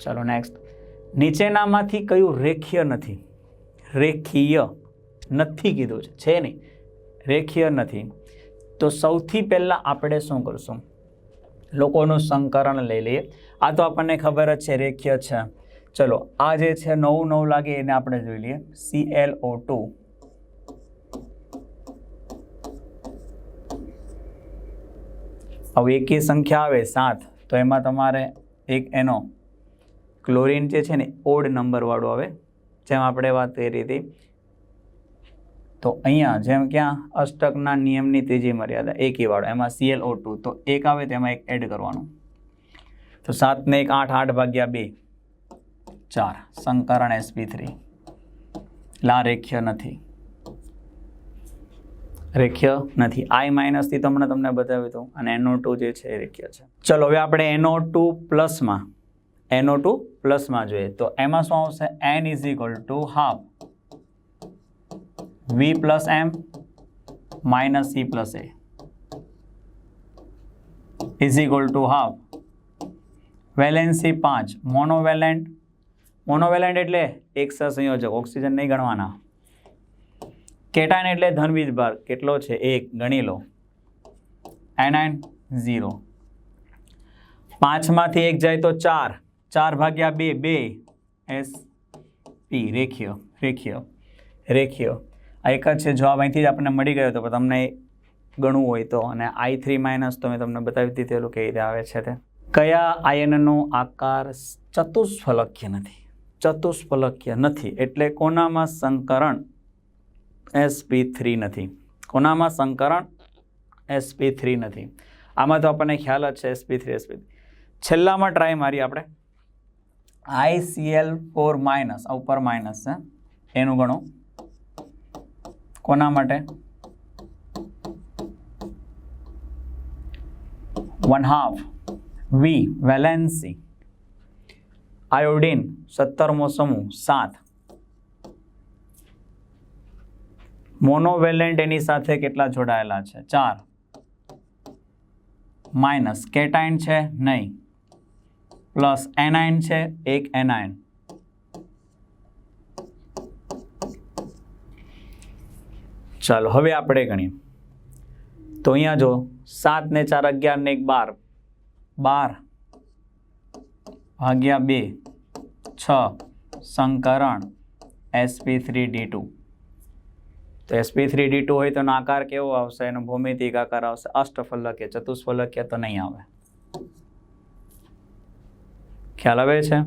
ચાલો નેક્સ્ટ. નીચેનામાંથી કયું રેખીય નથી? રેખીય નથી કીધું છે નહીં, રેખીય નથી. તો સૌથી પહેલાં આપણે શું કરશું? લોકોનું સંકરણ લઈ લઈએ. આ તો આપણને ખબર જ છે રેખીય છે. ચલો આ જે છે નવું નવું લાગે એને આપણે જોઈ લઈએ. ClO2 હવે એકી સંખ્યા આવે 7, તો એમાં તમારે એક એનો ક્લોરીન જે છે ને ઓડ નંબરવાળું આવે, જેમ આપણે વાત કરી હતી. તો અહીંયા જેમ ક્યાં અષ્ટકના નિયમની ત્રીજી મર્યાદા એકી વાળો, એમાં ClO2 તો એક આવે તો એમાં એક એડ કરવાનું. તો 7 ને 1 8, 8 ભાગ્યા 2 4, સંકરણ sp3. લા રેખીય નથી, રેખીય નથી. I માઇનસ થી તમને બતાવ્યું હતું, અને NO2 જે છે એ રેખીય છે. ચલો હવે આપણે NO2 પ્લસમાં જોઈએ. તો એમાં શું આવશે? N = ½ V + M - C + A = ½ valency 5. મોનોવેલેન્ટ એટલે એક સહસંયોજક, ઓક્સિજન નહીં ગણવાના. કેટાયન એટલે ધન વીજભાર કેટલો છે? 1 ગણી લો. એનાયન 0. 5 માંથી 1 જાય તો 4, 4 ભાગ્યા 2 2 sp. રેખીય આ એક જ છે. જવાબ અહીંથી જ આપણને મળી ગયો હતો, પણ તમને ગણવું હોય તો. અને I3 માઇનસ તો મેં તમને બતાવી દીધેલું કેવી રીતે આવે છે તે. કયા આયનનો આકાર ચતુષ્ફલકીય નથી? એટલે કોનામાં સંકરણ sp3 નથી? કોનામાં સંકરણ sp3 નથી? આમાં તો આપણને ખ્યાલ જ છે sp3. છેલ્લામાં ટ્રાય મારી આપણે. ICl4- આ ઉપર માઇનસ છે, એનું ગણો. કોના માટે? 1/2 V વેલેન્સી. આયોડીન 17મો સમૂહ 7. મોનોવેલેન્ટ એની સાથે કેટલા જોડાયેલા છે? 4. માઇનસ કેટાયન છે નહીં, પ્લસ એનાયન છે, એક એનાયન. ચાલો હવે આપણે ગણીએ. તો અહીંયા જો 7 ને 4 11 ને 1 12, 12 ભાગ્યા 2 6, સંકરણ sp3d2. તો sp3d2 હોય તો એનો આકાર કેવો આવશે? એનો ભૌમિતિક આકાર આવશે અષ્ટફલકીય. ચતુષ્ફલકીય તો નહીં આવે. ખ્યાલ આવે છે?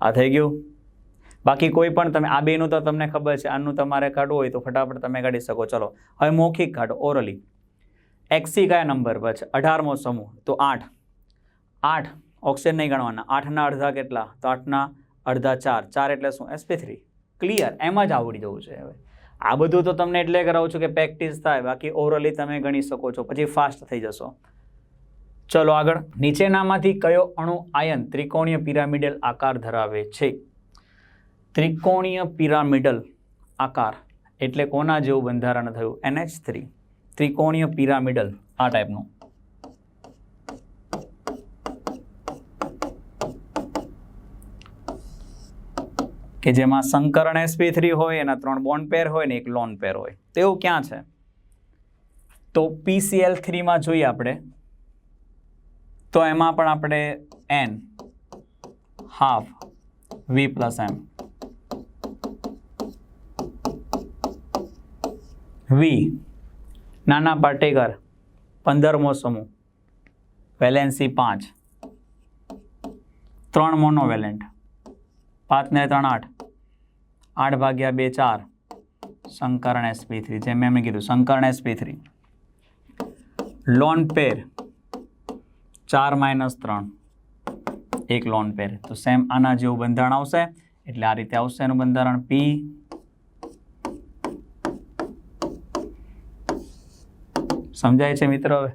આ થઈ ગયું. બાકી કોઈ પણ તમે આ બેનું તો તમને ખબર છે, આનું તમારે કાઢવું હોય તો ફટાફટ તમે કાઢી શકો. ચલો હવે મૌખિક કાઢો, ઓરલી. XC કયા નંબર પર છે? 18મો સમૂહ, તો 8. 8 ઓક્સિજન નહીં ગણવાના. 8ના અડધા કેટલા? તો 8ના અડધા 4. 4 એટલે શું? sp3. ક્લિયર. એમ જ આવડી જવું છે. હવે આ બધું તો તમને એટલે કરાવું છું કે પ્રેક્ટિસ થાય, બાકી ઓરલી તમે ગણી શકો છો, પછી ફાસ્ટ થઈ જશો. ચલો આગળ. નીચેનામાંથી કયો અણુ આયન ત્રિકોણીય પિરામિડલ આકાર ધરાવે છે? ત્રિકોણીય પિરામિડલ આકાર એટલે કોના જેવું બંધારણ થયું? NH3. ત્રિકોણીય પિરામિડલ આ ટાઈપનું. કે જેમાં સંકરણ sp3 હોય, એના 3 બોન્ડ પેર હોય ને 1 લોન પેર હોય. તો એવું ક્યાં છે? તો PCl3 માં જોઈએ આપણે. તો એમાં પણ આપણે N ½ V + M. V નાના પાર્ટિકલ 15મો સમૂહ, વેલેન્સી 5. 3 મોનોવેલેન્ટ, 5 ને 3 8, 8 ભાગ્યા 2 4, સંકરણ sp3. જેમ મેં કીધું સંકરણ sp3. લોન પેર 4 - 3, એક લોન પેર. તો સેમ આના જેવું બંધારણ આવશે. એટલે આ રીતે આવશે એનું બંધારણ. P સમજાય છે મિત્રો? હવે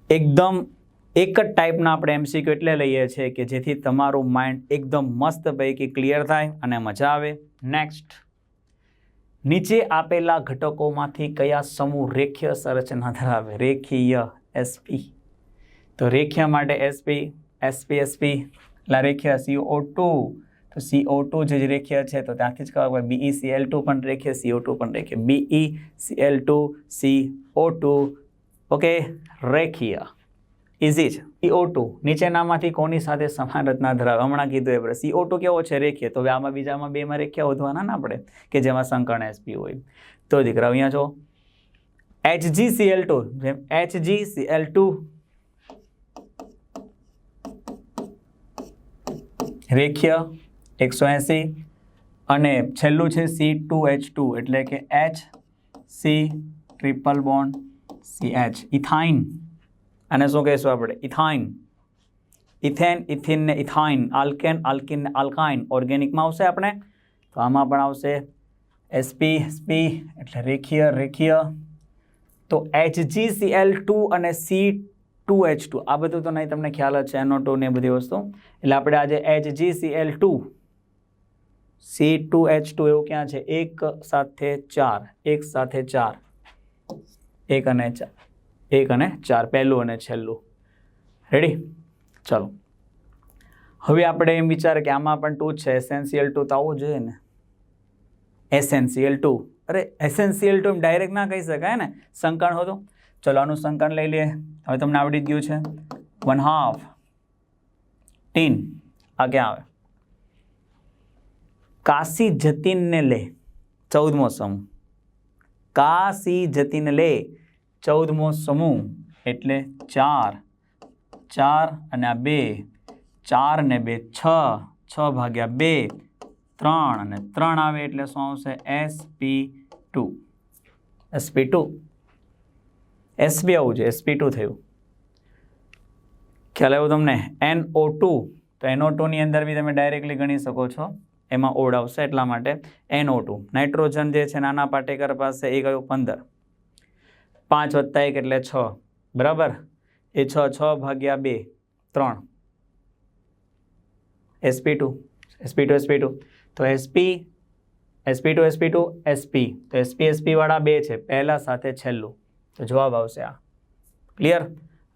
એકદમ એક જ ટાઈપના આપણે MCQ એટલે લઈએ છીએ કે જેથી તમારું માઇન્ડ એકદમ મસ્ત પૈકી ક્લિયર થાય અને મજા આવે. નેક્સ્ટ. નીચે આપેલા ઘટકોમાંથી કયા સમૂહ રેખીય સંરચના ધરાવે? રેખીય sp. તો રેખીય માટે sp, sp, sp, એટલે રેખીય CO2 તો CO2 જે રેખીય છે તો ત્યાંથી જ ખબર પડે BeCl2 પણ રેખીય CO2 પણ રેખીય BeCl2 CO2 ઓકે રેખીય ઇઝી છે. CO2 નીચેનામાંથી કોની સાથે સમાન રચના ધરાવે હમણાં કીધું એ પ્રમાણે CO2 કેવો છે રેખીય તો આમાં બીજામાં બેમાં રેખીય શોધવાના ના આપણે કે જેમાં સંકર્ણ sp હોય તો દીકરા અહીંયા જો HgCl2 જેમ HgCl2 રેખીય 180 અને છેલ્લું છે C2H2 એટલે કે HC triple bond CH ethyne અને શું કહીશું આપણે ઇથાઇન ઇથેન ઇથિન ને ઇથાઇન આલ્કેન આલ્કિન ને આલ્કાઇન ઓર્ગેનિકમાં આવશે આપણે તો આમાં પણ આવશે sp એટલે રેખીય તો HgCl2 અને C2H2 આ બધું તો નહીં તમને ખ્યાલ જ છે NO2 ને બધી વસ્તુ એટલે આપણે આજે HgCl2 C2H2 એવું ક્યાં છે એક સાથે ચાર એક અને ચાર પહેલું અને છેલ્લું રેડી ચલો હવે આપણે એમ વિચારે કે આમાં પણ 2 છે SnCl2 તો આવવું જોઈએ ને SnCl2 અરે SnCl2 એમ ડાયરેક્ટ ના કહી શકાય ને સંકર્ણ હતું ચલો આનું સંકર્ણ લઈ લઈએ હવે તમને આવડી ગયું છે 1/2 ટીન આ ક્યાં આવે કાશી જતીનને લે 14મો સમૂહ કાશી જતીન લે 14મો સમૂહ એટલે 4 અને આ 2 4 ને 2 6 ભાગ્યા 2 3 અને 3 આવે એટલે શું આવશે sp2 sp આવું છે sp2 થયું ખ્યાલ આવ્યો તમને NO2 તો NO2 ની અંદર બી તમે ડાયરેક્ટલી ગણી શકો છો એમાં ઓડ આવશે એટલા માટે NO2 નાઇટ્રોજન જે છે નાના પાર્ટિકલ પાસે એ ગયું 15 5 + 1 એટલે 6 બરાબર એ 6 ભાગ્યા 2 3 sp2 તો sp2 તો sp વાળા 2 છે પહેલા સાથે છેલ્લું તો જવાબ આવશે આ ક્લિયર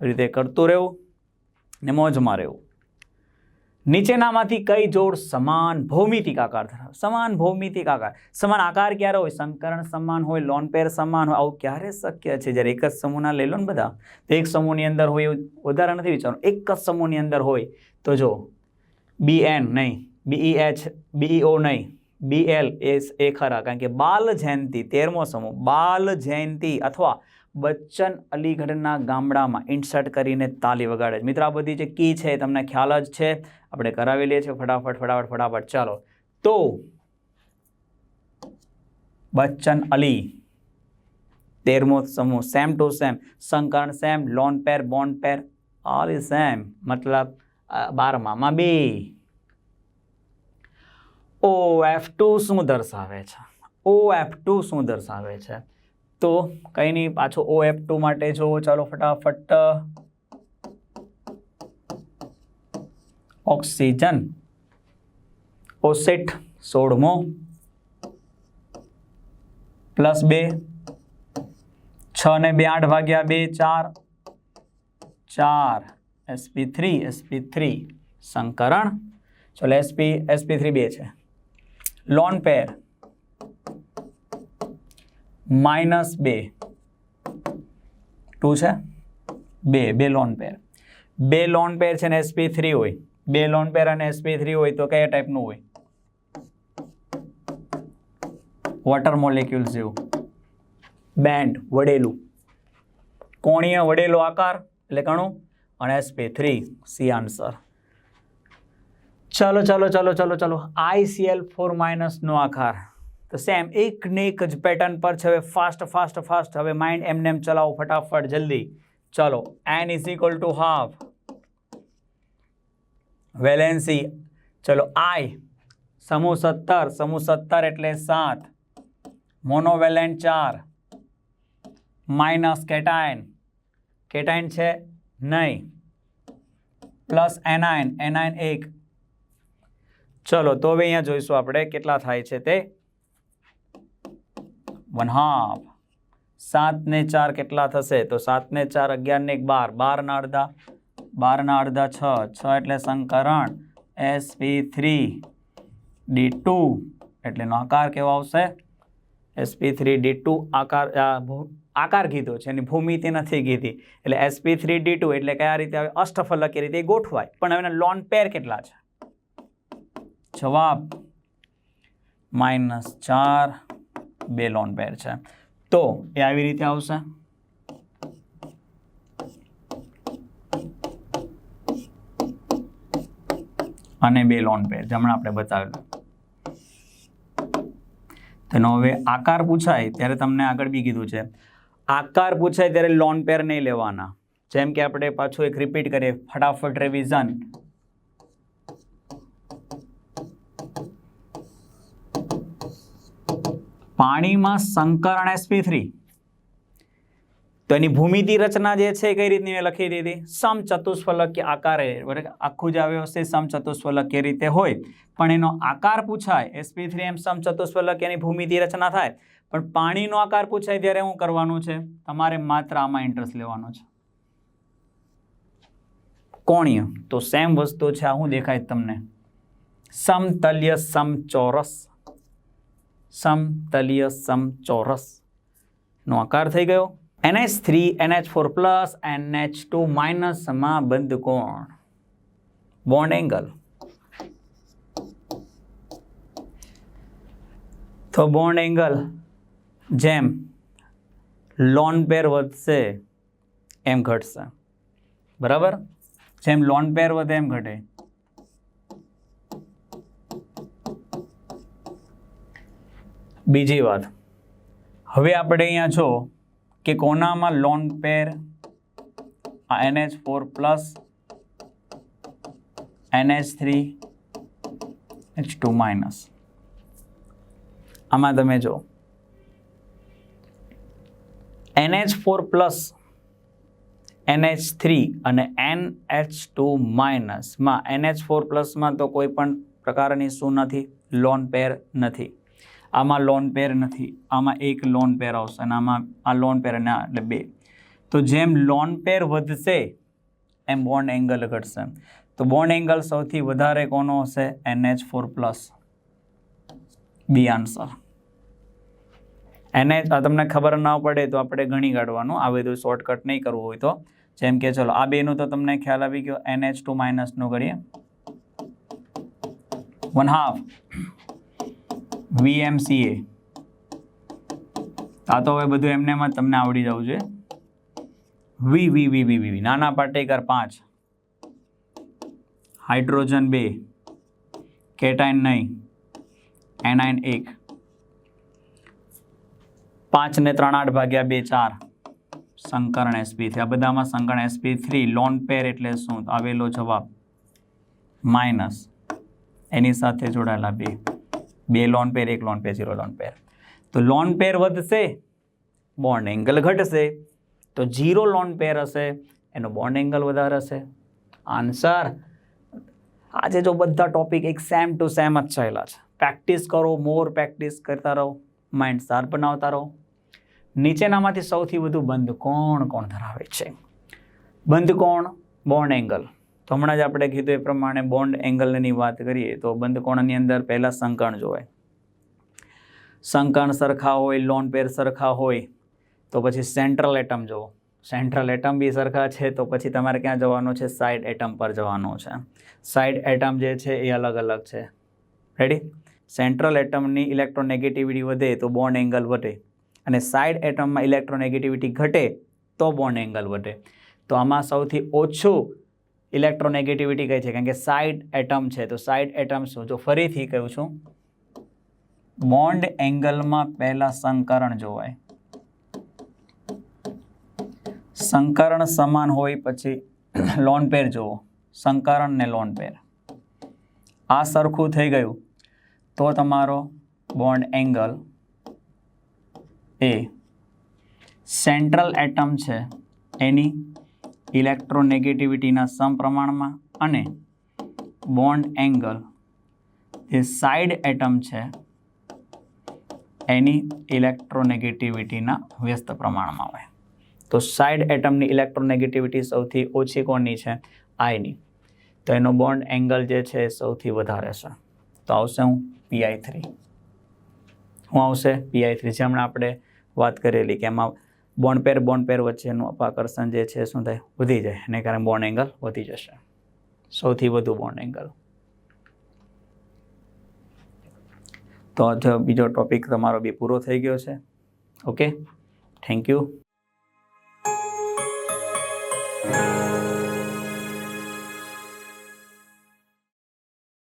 રીતે કરતું રહેવું ને મોજમાં રહેવું નીચેનામાંથી કઈ જોડ સમાન ભૌમિતિક આકાર ધરાવે સમાન આકાર ક્યારે હોય સંકરણ સમાન હોય લોન પેર સમાન હોય આવું ક્યારે શક્ય છે જ્યારે એક જ સમૂહના લઈ લો ને બધા તો એક સમૂહની અંદર હોય એવું વધારે નથી વિચારવાનું એક જ સમૂહની અંદર હોય તો જો BN નહીં BEO નહીં BL એ ખરા કારણ કે બાલ જયંતી 13મો સમૂહ બાલ જયંતી અથવા બચ્ચન અલીગઢના ગામડામાં ઇન્સર્ટ કરીને તાલી વગાડે છે મિત્રો આ બધી જે કી છે તમને ખ્યાલ જ છે આપણે કરાવી લઈએ છીએ ફટાફટ ચાલો તો બચ્ચન અલી 13મો સમૂહ સેમ ટુ સેમ સંકર્ણ same lone pair bond pair all is same મતલબ 12માં 2 OF2 શું દર્શાવે છે તો કંઈ નહીં પાછો OF2 માટે જોવો ચાલો ફટાફટ ઓક્સિજન ઓસેટ 16મો +2 6 ને 2 8 ભાગ્યા 2 4 sp3 સંકરણ ચલો sp3 2 છે લોન પેર -2 2 છે 2 લોન પેર છે ને sp3 હોય 2 લોન પેર અને sp3 હોય તો કયા ટાઈપનું હોય વોટર મોલેક્યુલ્સ જેવું બેન્ડ વડેલું કોણીય વડેલો આકાર એટલે ઘણું અને sp3 સી આન્સર ચલો ICl4- નો આકાર તો સેમ એક ને એક જ પેટર્ન પર છે હવે ફાસ્ટ હવે માઇન્ડ એમને ચલાવો ફટાફટ જલ્દી ચલો n = 1/2 વેલેન્સી ચલો I સમૂહ 17 એટલે 7 મોનોવેલેન્ટ 4 માઇનસ કેટાયન છે નહીં પ્લસ એનાયન 1 ચલો તો હવે અહીંયા જોઈશું આપણે કેટલા થાય છે તે 1/2 7 ને 4 કેટલા થશે તો 7 ને 4 11 ને 1 12 12 ના અડધા 6 એટલે સંકરણ sp3d2 એટલે એનો આકાર કેવો આવશે sp3d2 આકાર કીધો છે એની ભૂમિતિ નથી કીધી એટલે sp3d2 એટલે કયા રીતે આવે અષ્ટફલકીય રીતે ગોઠવાય પણ હવે લોન પેર કેટલા છે જવાબ -4 બે લોન પેર છે તો એ આવી રીતે આવશે અને બે લોન પેર હમણાં આપણે બતાવેલું તેનો હવે આકાર પૂછાય ત્યારે તમને આગળ બી કીધું છે આકાર પૂછાય ત્યારે લોન પેર નહીં લેવાના જેમ કે આપણે પાછું એક રિપીટ કરીએ ફટાફટ રિવિઝન પાણીમાં સંકરણ sp3 તો એની ભૂમિતિ રચના જે છે કઈ રીતની મેં લખી દીધી સમચતુષ્ફલકીય આકારે આખું જ આવ્યો હશે સમચતુષ્ફલકીય રીતે હોય પણ એનો આકાર પૂછાય sp3 એમ સમચતુષ્ફલકીયની ભૂમિતિ રચના થાય પણ પાણીનો આકાર પૂછાય ત્યારે શું કરવાનું છે તમારે માત્ર આમાં ઇન્ટરેસ્ટ લેવાનો છે કોણીય તો સેમ વસ્તુ છે આ શું દેખાય તમને સમતલ્ય સમચોરસ નો આકાર થઈ ગયો NH3 NH4 plus NH2 minus માં બંધ કોણ બોન્ડ એંગલ તો બોન્ડ એંગલ જેમ લોન પેર વધશે એમ ઘટશે બરાબર જેમ લોન પેર વધે એમ ઘટે બીજી વાત હવે આપણે અહીંયા જો કે કોનામાં lone pair NH4 plus NH3 H2 minus આમાં તમે જો NH4 પ્લસ NH3 અને NH2 માઇનસમાં NH4 પ્લસમાં તો કોઈ પણ પ્રકારની શું નથી લોન પેર નથી આમાં લોન પેર નથી આમાં એક લોન પેર આવશે અને આમાં આ લોન પેર અને એટલે બે તો જેમ લોન પેર વધશે એમ બોન્ડ એંગલ ઘટશે તો બોન્ડ એંગલ સૌથી વધારે કોનો હશે NH4 plus B answer NH તમને ખબર ના પડે તો આપણે ગણી કાઢવાનું આ બધું શોર્ટકટ નહીં કરવું હોય તો જેમ કે ચલો આ બેનું તો તમને ખ્યાલ આવી ગયો NH2 માઇનસનું ગણીએ 1/2 VMCA આ તો હવે બધું એમને એમાં તમને આવડી જવું છે વી નાના પાટેકર 5 હાઇડ્રોજન 2 કેટાઇન નહીં એનાઇન 1 5 ને 3 8 ભાગ્યા 2 4 સંકરણ sp3 આ બધામાં સંકરણ sp3 લોન પેર એટલે શું આવેલો જવાબ માઇનસ એની સાથે જોડાયેલા બે લોન પેર એક લોન પેર 0 લોન પેર તો લોન પેર વધશે બોન્ડ એંગલ ઘટશે તો 0 લોન પેર હશે એનો બોન્ડ એંગલ વધારે હશે આન્સર આજે જો બધા ટોપિક એક સેમ ટુ સેમ જ ચાલ્યા છે પ્રેક્ટિસ કરો મોર પ્રેક્ટિસ કરતા રહો માઇન્ડ શાર્પ બનાવતા રહો નીચેનામાંથી સૌથી વધુ બંધ કોણ ધરાવે છે બંધ કોણ બોન્ડ એંગલ તો હમણાં જ આપણે કીધું એ પ્રમાણે બોન્ડ એંગલની વાત કરીએ તો બંધ કોણની અંદર પહેલાં સંકર્ણ જોવાય સંકર્ણ સરખા હોય લોન પેર સરખા હોય તો પછી સેન્ટ્રલ એટમ જુઓ સેન્ટ્રલ એટમ બી સરખા છે તો પછી તમારે ક્યાં જવાનું છે સાઇડ એટમ પર જવાનું છે સાઇડ એટમ જે છે એ અલગ અલગ છે રેડી સેન્ટ્રલ એટમની ઇલેક્ટ્રોનેગેટિવિટી વધે તો બોન્ડ એંગલ વધે અને સાઇડ એટમમાં ઇલેક્ટ્રોનેગેટિવિટી ઘટે તો બોન્ડ એંગલ વધે તો આમાં સૌથી ઓછું ઇલેક્ટ્રોનેગેટિવિટી કઈ છે કારણ કે સાઇડ એટમ છે તો સાઇડ એટમ શું જો ફરીથી કહું છું બોન્ડ એંગલમાં પહેલા સંકરણ જોવાય સંકરણ સમાન હોય પછી લોન પેર જુઓ સંકરણ ને લોન પેર આ સરખું થઈ ગયું તો તમારો બોન્ડ એંગલ એ સેન્ટ્રલ એટમ છે એની ઇલેક્ટ્રોનેગેટિવિટીના સમપ્રમાણમાં અને બોન્ડ એંગલ જે સાઇડ એટમ છે એની ઇલેક્ટ્રોનેગેટિવિટીના વ્યસ્ત પ્રમાણમાં હોય તો સાઇડ એટમની ઇલેક્ટ્રોનેગેટિવિટી સૌથી ઓછી કોની છે આઈની તો એનો બોન્ડ એંગલ જે છે એ સૌથી વધારે છે. તો આવશે હું PI3. શું આવશે? PI3. જે હમણાં આપણે વાત કરેલી કે એમાં બોન્ડ પેર વચ્ચેનું અપાકર્ષણ જે છે શું થાય? વધી જાય, એને કારણે બોન્ડ એંગલ વધી જશે. સૌથી વધુ બોન્ડ એંગલ. તો બીજો ટોપિક તમારો બી પૂરો થઈ ગયો છે. Okay, thank you.